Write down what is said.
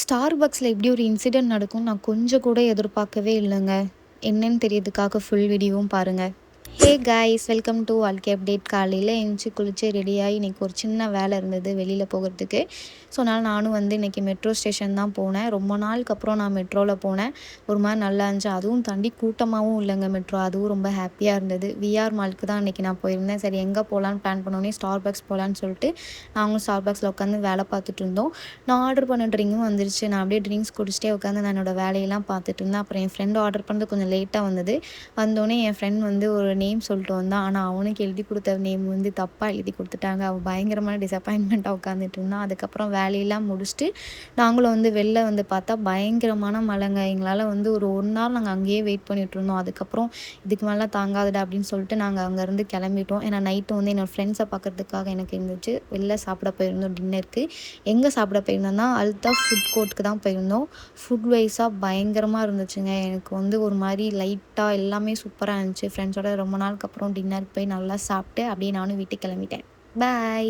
ஸ்டார்பக்ஸில் இப்படி ஒரு இன்சிடென்ட் நடக்கும்னு நான் கொஞ்சம் கூட எதிர்பார்க்கவே இல்லைங்க. என்னன்னு தெரியறதுக்காக ஃபுல் வீடியோவும் பாருங்கள். ஹே காய்ஸ், வெல்கம் டு வாழ்க்கை அப்டேட். காலையில் எழுந்துச்சி குளிச்சு ரெடியாகி இன்றைக்கி ஒரு சின்ன வேலை இருந்தது வெளியில் போகிறதுக்கு. ஸோ அதனால் நானும் இன்றைக்கி மெட்ரோ ஸ்டேஷன் தான் போனேன். ரொம்ப நாளுக்கு அப்புறம் நான் மெட்ரோவில் போனேன். ஒரு மாதிரி நல்லா இருந்துச்சு. அதுவும் தாண்டி கூட்டமாகவும் இல்லைங்க மெட்ரோ. அதுவும் ரொம்ப ஹாப்பியாக இருந்தது. விஆர் மாலுக்கு தான் இன்றைக்கி நான் போயிருந்தேன். சரி எங்கே போகலான்னு பிளான் பண்ணோன்னே ஸ்டார்பக்ஸ் போகலான்னு சொல்லிட்டு நாங்களும் ஸ்டார்பக்ஸில் உட்காந்து வேலை பார்த்துட்டு இருந்தோம். நான் ஆர்டர் பண்ண ட்ரிங்கும் வந்துருச்சு. நான் அப்படியே ட்ரிங்க்ஸ் குடிச்சிட்டே உட்காந்து நான் என்னோடய வேலையெல்லாம் பார்த்துட்டு இருந்தேன். அப்புறம் என் ஃப்ரெண்டு ஆர்டர் பண்ணது கொஞ்சம் லேட்டாக வந்தது. வந்தோடனே என் ஃப்ரெண்ட் ஒரு நேம் சொல்லிட்டு வந்தான். ஆனால் அவனுக்கு எழுதி கொடுத்த நேம் தப்பாக எழுதி கொடுத்துட்டாங்க. அவள் பயங்கரமான டிசப்பாயின்மெண்ட்டாக உட்காந்துட்டு இருந்தான். அதுக்கப்புறம் வேலையெல்லாம் முடிச்சுட்டு நாங்களும் வெளில பார்த்தா பயங்கரமான மழைங்க. எங்களால் ஒரு 1 நாள் நாங்கள் அங்கேயே வெயிட் பண்ணிட்டு இருந்தோம். அதுக்கப்புறம் இதுக்கு மேலே தாங்காதுடா அப்படின்னு சொல்லிட்டு நாங்கள் அங்கேருந்து கிளம்பிட்டோம். ஏன்னா நைட்டு என்னோடய ஃப்ரெண்ட்ஸை பார்க்கறதுக்காக எனக்கு இருந்துச்சு. வெளில சாப்பிட போயிருந்தோம் டின்னருக்கு. எங்கே சாப்பிட போயிருந்தோம்னா அல்தாஃப் ஃபுட் கோர்ட்டுக்கு தான் போயிருந்தோம். ஃபுட் வைஸாக பயங்கரமாக இருந்துச்சுங்க. எனக்கு ஒரு மாதிரி லைட்டாக எல்லாமே சூப்பராக இருந்துச்சு. ஃப்ரெண்ட்ஸோட ரொம்ப நாளுக்கு அப்புறம் டின்னருக்கு போய் நல்லா சாப்பிட்டு அப்படியே நானும் வீட்டுக்கு கிளம்பிட்டேன். பாய்.